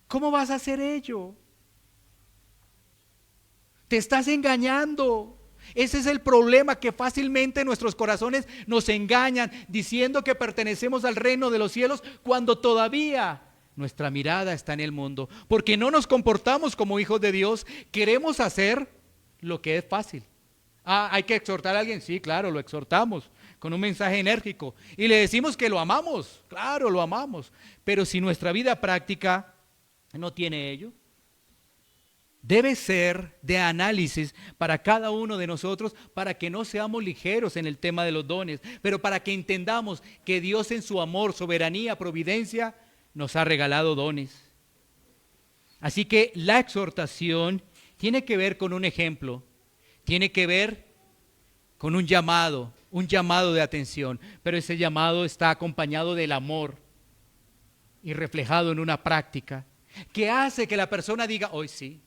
¿Cómo vas a hacer ello? Te estás engañando. Ese es el problema, que fácilmente nuestros corazones nos engañan diciendo que pertenecemos al reino de los cielos cuando todavía nuestra mirada está en el mundo, porque no nos comportamos como hijos de Dios. Queremos hacer lo que es fácil. ¿Hay que exhortar a alguien? Sí, claro, lo exhortamos con un mensaje enérgico y le decimos que lo amamos. Claro, lo amamos, pero si nuestra vida práctica no tiene ello, debe ser de análisis para cada uno de nosotros, para que no seamos ligeros en el tema de los dones, pero para que entendamos que Dios en su amor, soberanía, providencia, nos ha regalado dones. Así que la exhortación tiene que ver con un ejemplo, tiene que ver con un llamado de atención, pero ese llamado está acompañado del amor y reflejado en una práctica que hace que la persona diga: hoy sí.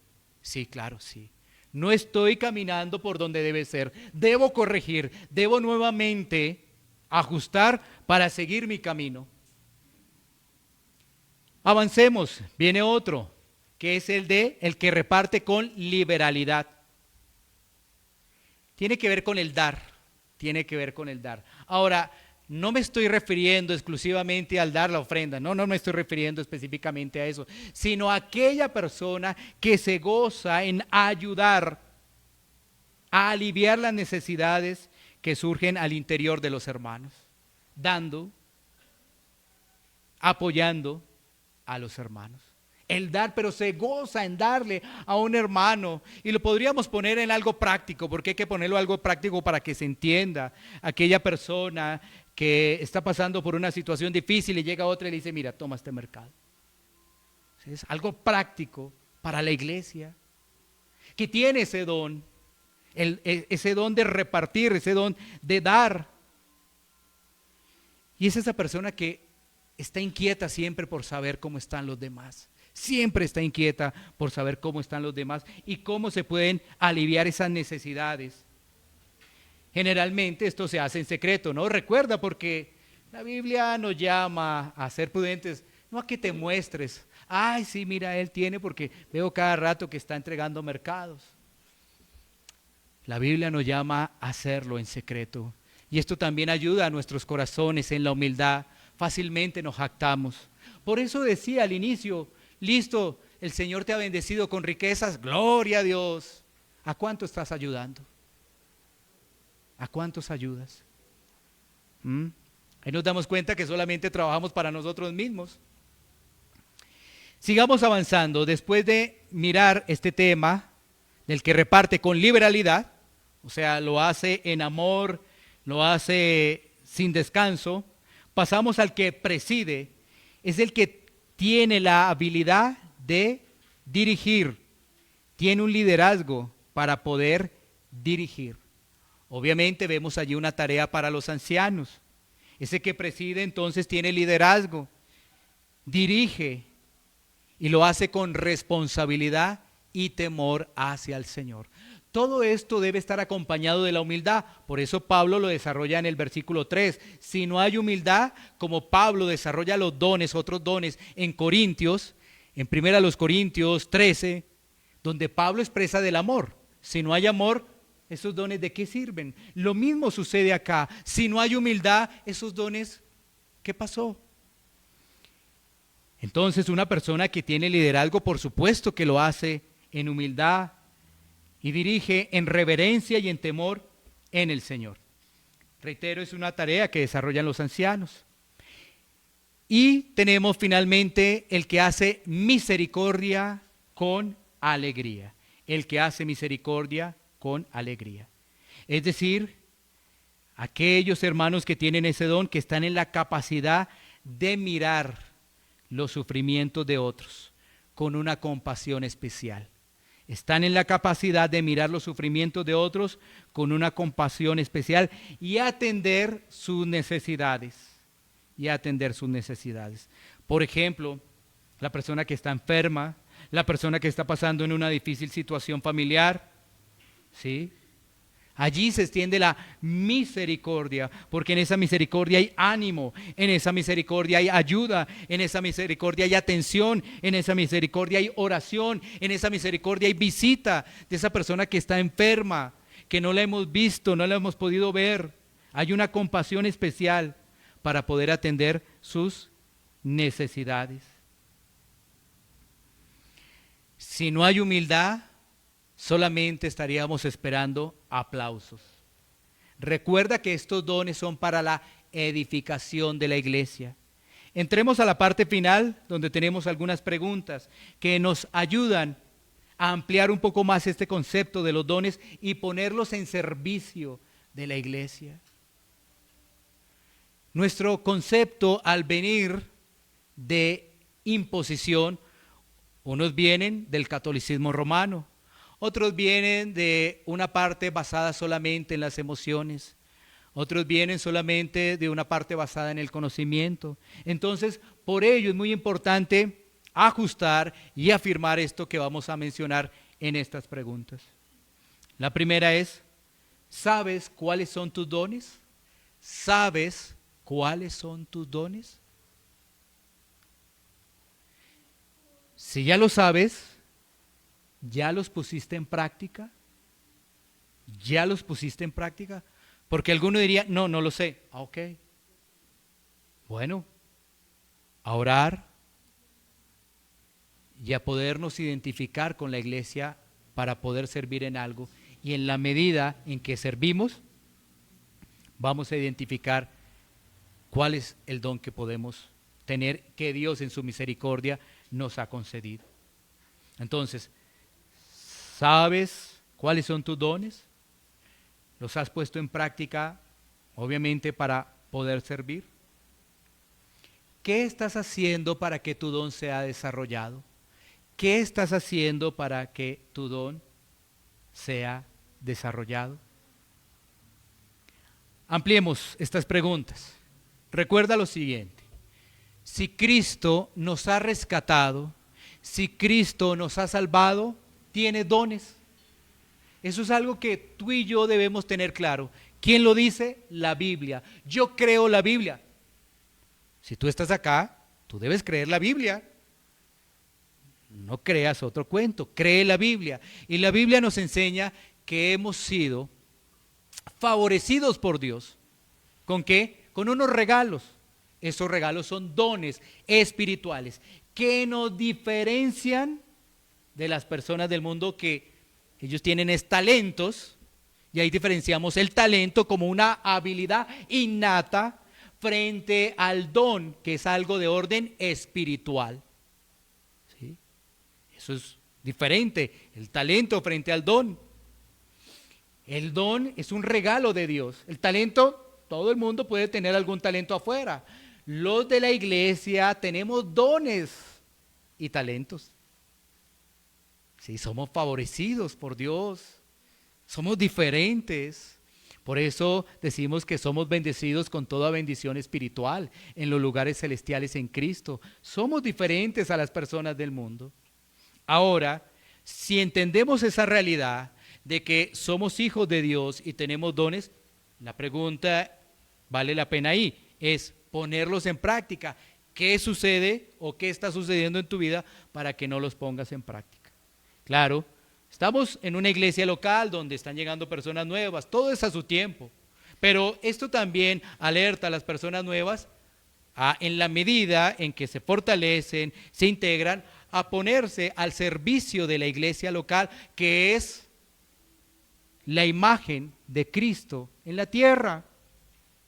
Sí, claro, sí. No estoy caminando por donde debe ser. Debo corregir, debo nuevamente ajustar para seguir mi camino. Avancemos. Viene otro, que es el que reparte con liberalidad. Tiene que ver con el dar. Ahora, no me estoy refiriendo exclusivamente al dar la ofrenda, no me estoy refiriendo específicamente a eso, sino a aquella persona que se goza en ayudar a aliviar las necesidades que surgen al interior de los hermanos, dando, apoyando a los hermanos. El dar, pero se goza en darle a un hermano. Y lo podríamos poner en algo práctico, porque hay que ponerlo algo práctico para que se entienda. Aquella persona que está pasando por una situación difícil y llega otra y le dice: mira, toma este mercado. Es algo práctico para la iglesia, que tiene ese don, ese don de repartir, ese don de dar. Y es esa persona que está inquieta siempre por saber cómo están los demás. Siempre está inquieta por saber cómo están los demás y cómo se pueden aliviar esas necesidades. Generalmente esto se hace en secreto, ¿no? Recuerda, porque la Biblia nos llama a ser prudentes, no a que te muestres. Ay, sí, mira, él tiene, porque veo cada rato que está entregando mercados. La Biblia nos llama a hacerlo en secreto. Y esto también ayuda a nuestros corazones en la humildad. Fácilmente nos jactamos. Por eso decía al inicio: listo, el Señor te ha bendecido con riquezas, gloria a Dios. ¿A cuánto estás ayudando? ¿A cuántos ayudas? Ahí nos damos cuenta que solamente trabajamos para nosotros mismos. Sigamos avanzando. Después de mirar este tema del que reparte con liberalidad, o sea, lo hace en amor, lo hace sin descanso, pasamos al que preside. Es el que tiene la habilidad de dirigir, tiene un liderazgo para poder dirigir. Obviamente vemos allí una tarea para los ancianos. Ese que preside entonces tiene liderazgo, dirige y lo hace con responsabilidad y temor hacia el Señor. Todo esto debe estar acompañado de la humildad. Por eso Pablo lo desarrolla en el versículo 3. Si no hay humildad, como Pablo desarrolla los dones, otros dones en Corintios, en 1 Corintios 13, donde Pablo expresa del amor. Si no hay amor, ¿esos dones de qué sirven? Lo mismo sucede acá. Si no hay humildad, esos dones, ¿qué pasó? Entonces, una persona que tiene liderazgo, por supuesto que lo hace en humildad y dirige en reverencia y en temor en el Señor. Reitero, es una tarea que desarrollan los ancianos. Y tenemos finalmente el que hace misericordia con alegría. El que hace misericordia con alegría. Es decir, aquellos hermanos que tienen ese don, que están en la capacidad de mirar los sufrimientos de otros con una compasión especial. Están en la capacidad de mirar los sufrimientos de otros con una compasión especial y atender sus necesidades. Por ejemplo, la persona que está enferma, la persona que está pasando en una difícil situación familiar, ¿sí? Allí se extiende la misericordia, porque en esa misericordia hay ánimo, en esa misericordia hay ayuda, en esa misericordia hay atención, en esa misericordia hay oración, en esa misericordia hay visita de esa persona que está enferma, que no la hemos visto, no la hemos podido ver. Hay una compasión especial para poder atender sus necesidades. Si no hay humildad, solamente estaríamos esperando aplausos. Recuerda que estos dones son para la edificación de la iglesia. Entremos a la parte final, donde tenemos algunas preguntas que nos ayudan a ampliar un poco más este concepto de los dones y ponerlos en servicio de la iglesia. Nuestro concepto al venir de imposición, unos vienen del catolicismo romano, otros vienen de una parte basada solamente en las emociones, otros vienen solamente de una parte basada en el conocimiento. Entonces, por ello es muy importante ajustar y afirmar esto que vamos a mencionar en estas preguntas. La primera es, ¿sabes cuáles son tus dones? ¿Sabes cuáles son tus dones? Si ya lo sabes, ¿ya los pusiste en práctica? ¿Ya los pusiste en práctica? Porque alguno diría, no lo sé. Ok. Bueno, a orar y a podernos identificar con la iglesia para poder servir en algo. Y en la medida en que servimos, vamos a identificar cuál es el don que podemos tener, que Dios en su misericordia nos ha concedido. Entonces, ¿sabes cuáles son tus dones? ¿Los has puesto en práctica, obviamente, para poder servir? ¿Qué estás haciendo para que tu don sea desarrollado? ¿Qué estás haciendo para que tu don sea desarrollado? Ampliemos estas preguntas. Recuerda lo siguiente: si Cristo nos ha rescatado, si Cristo nos ha salvado, tiene dones. Eso es algo que tú y yo debemos tener claro. ¿Quién lo dice? La Biblia. Yo creo la Biblia. Si tú estás acá, tú debes creer la Biblia. No creas otro cuento, cree la Biblia. Y la Biblia nos enseña que hemos sido favorecidos por Dios. ¿Con qué? Con unos regalos. Esos regalos son dones espirituales que nos diferencian de las personas del mundo, que ellos tienen talentos, y ahí diferenciamos el talento como una habilidad innata frente al don, que es algo de orden espiritual. ¿Sí? Eso es diferente, el talento frente al don. El don es un regalo de Dios. El talento, todo el mundo puede tener algún talento afuera. Los de la iglesia tenemos dones y talentos. Sí, somos favorecidos por Dios, somos diferentes. Por eso decimos que somos bendecidos con toda bendición espiritual en los lugares celestiales en Cristo. Somos diferentes a las personas del mundo. Ahora, si entendemos esa realidad de que somos hijos de Dios y tenemos dones, la pregunta vale la pena ahí, es ponerlos en práctica. ¿Qué sucede o qué está sucediendo en tu vida para que no los pongas en práctica? Claro, estamos en una iglesia local donde están llegando personas nuevas, todo es a su tiempo, pero esto también alerta a las personas nuevas en la medida en que se fortalecen, se integran, a ponerse al servicio de la iglesia local, que es la imagen de Cristo en la tierra,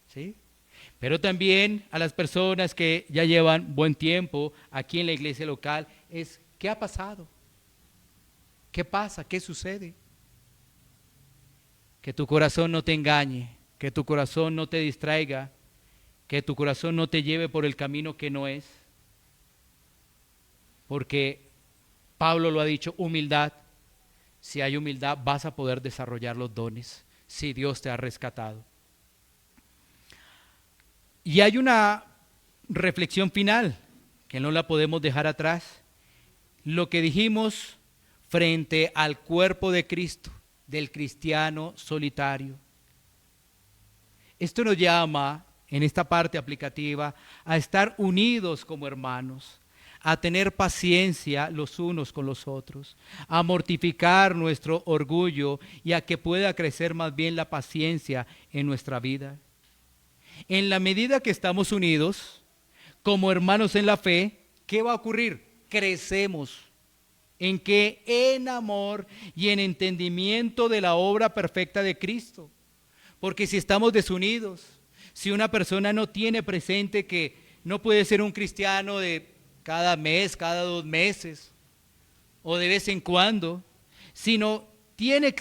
¿sí? Pero también a las personas que ya llevan buen tiempo aquí en la iglesia local, es ¿qué ha pasado? ¿Qué pasa? ¿Qué sucede? Que tu corazón no te engañe, que tu corazón no te distraiga, que tu corazón no te lleve por el camino que no es. Porque Pablo lo ha dicho, humildad. Si hay humildad vas a poder desarrollar los dones, si Dios te ha rescatado. Y hay una reflexión final que no la podemos dejar atrás. Lo que dijimos frente al cuerpo de Cristo, del cristiano solitario. Esto nos llama, en esta parte aplicativa, a estar unidos como hermanos, a tener paciencia los unos con los otros, a mortificar nuestro orgullo y a que pueda crecer más bien la paciencia en nuestra vida. En la medida que estamos unidos como hermanos en la fe, ¿qué va a ocurrir? Crecemos. ¿En qué? En amor y en entendimiento de la obra perfecta de Cristo. Porque si estamos desunidos, si una persona no tiene presente que no puede ser un cristiano de cada mes, cada 2 meses, o de vez en cuando, sino tiene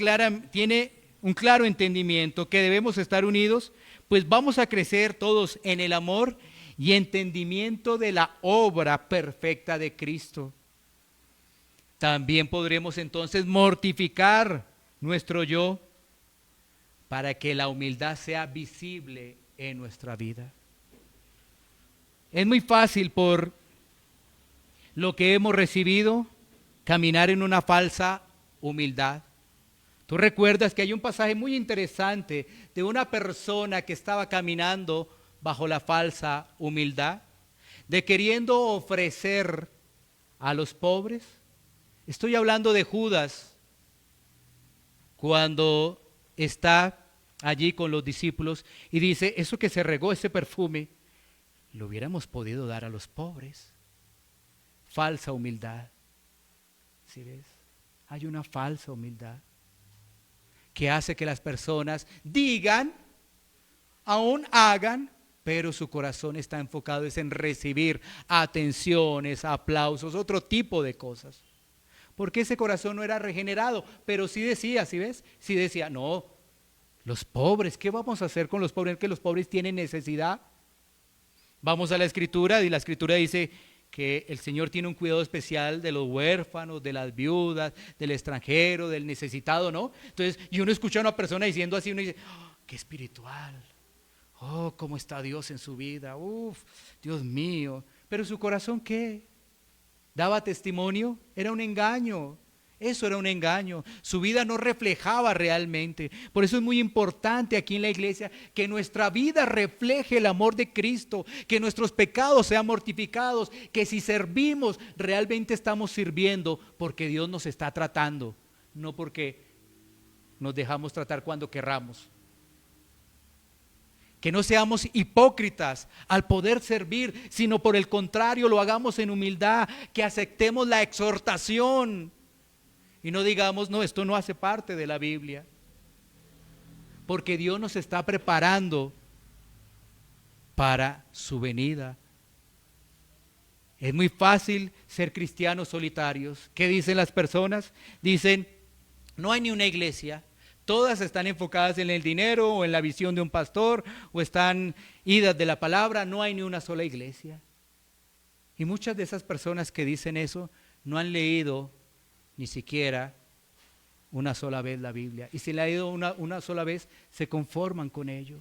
un claro entendimiento que debemos estar unidos, pues vamos a crecer todos en el amor y entendimiento de la obra perfecta de Cristo. También podremos entonces mortificar nuestro yo para que la humildad sea visible en nuestra vida. Es muy fácil por lo que hemos recibido caminar en una falsa humildad. Tú recuerdas que hay un pasaje muy interesante de una persona que estaba caminando bajo la falsa humildad, de queriendo ofrecer a los pobres. Estoy hablando de Judas, cuando está allí con los discípulos y dice, eso que se regó, ese perfume, lo hubiéramos podido dar a los pobres. Falsa humildad. ¿Sí ves? Hay una falsa humildad que hace que las personas digan, aún hagan, pero su corazón está enfocado es en recibir atenciones, aplausos, otro tipo de cosas. Porque ese corazón no era regenerado, pero sí decía, ¿sí ves? Sí decía, no, los pobres, ¿qué vamos a hacer con los pobres? Que los pobres tienen necesidad. Vamos a la Escritura y la Escritura dice que el Señor tiene un cuidado especial de los huérfanos, de las viudas, del extranjero, del necesitado, ¿no? Entonces, y uno escucha a una persona diciendo así, uno dice, oh, qué espiritual, oh, cómo está Dios en su vida, Dios mío, pero su corazón, ¿qué? ¿Daba testimonio? Era un engaño. Eso era un engaño. Su vida no reflejaba realmente. Por eso es muy importante aquí en la iglesia que nuestra vida refleje el amor de Cristo, que nuestros pecados sean mortificados, que si servimos realmente estamos sirviendo porque Dios nos está tratando, no porque nos dejamos tratar cuando querramos. Que no seamos hipócritas al poder servir, sino por el contrario lo hagamos en humildad, que aceptemos la exhortación. Y no digamos, no, esto no hace parte de la Biblia. Porque Dios nos está preparando para su venida. Es muy fácil ser cristianos solitarios. ¿Qué dicen las personas? Dicen, no hay ni una iglesia. Todas están enfocadas en el dinero o en la visión de un pastor o están idas de la palabra. No hay ni una sola iglesia. Y muchas de esas personas que dicen eso no han leído ni siquiera una sola vez la Biblia. Y si la han leído una sola vez, se conforman con ello.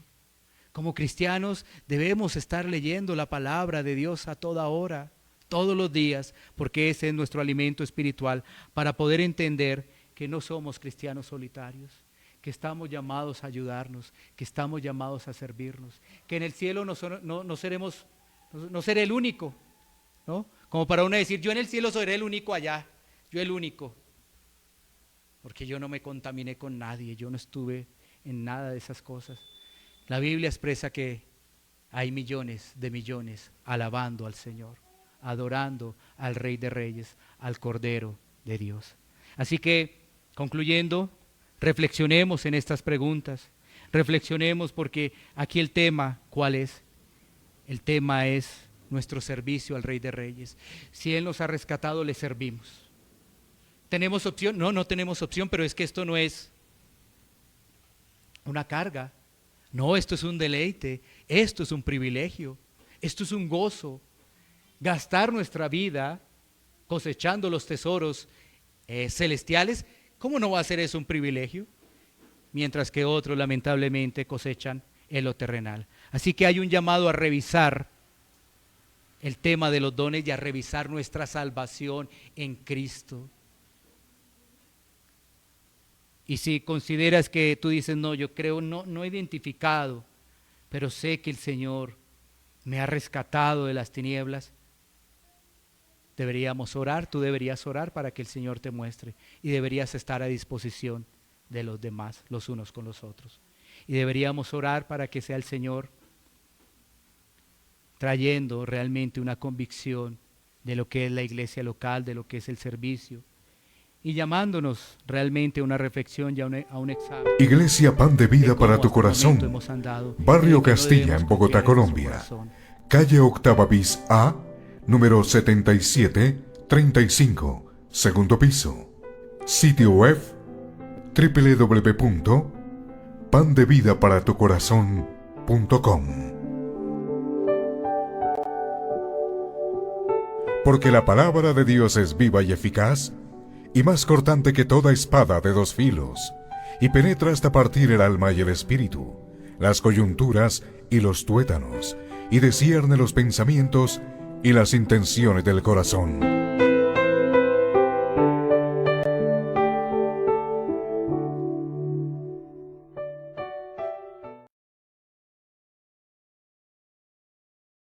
Como cristianos debemos estar leyendo la palabra de Dios a toda hora, todos los días, porque ese es nuestro alimento espiritual para poder entender que no somos cristianos solitarios, que estamos llamados a ayudarnos, que estamos llamados a servirnos, que en el cielo no seré el único, ¿no? Como para uno decir, yo en el cielo seré el único allá. Yo el único, porque yo no me contaminé con nadie, yo no estuve en nada de esas cosas. La Biblia expresa que hay millones de millones alabando al Señor, adorando al Rey de Reyes, al Cordero de Dios. Así que, concluyendo, reflexionemos en estas preguntas, reflexionemos porque aquí el tema, ¿cuál es? El tema es nuestro servicio al Rey de Reyes. Si Él nos ha rescatado, le servimos. ¿Tenemos opción? No, no tenemos opción, pero es que esto no es una carga. No, esto es un deleite, esto es un privilegio, esto es un gozo. Gastar nuestra vida cosechando los tesoros celestiales, ¿cómo no va a ser eso un privilegio? Mientras que otros lamentablemente cosechan en lo terrenal. Así que hay un llamado a revisar el tema de los dones y a revisar nuestra salvación en Cristo. Y si consideras que tú dices, no, yo creo, no he identificado, pero sé que el Señor me ha rescatado de las tinieblas, deberíamos orar, tú deberías orar para que el Señor te muestre, y deberías estar a disposición de los demás, los unos con los otros. Y deberíamos orar para que sea el Señor trayendo realmente una convicción de lo que es la iglesia local, de lo que es el servicio, y llamándonos realmente a una reflexión y a un examen. Iglesia Pan de Vida para tu corazón, Barrio Castilla, en Bogotá, Colombia. Calle Octava bis A, número 7735, segundo piso. Sitio web www.pandevidaparatucorazon.com. Porque la palabra de Dios es viva y eficaz, y más cortante que toda espada de dos filos, y penetra hasta partir el alma y el espíritu, las coyunturas y los tuétanos, y discierne los pensamientos y las intenciones del corazón.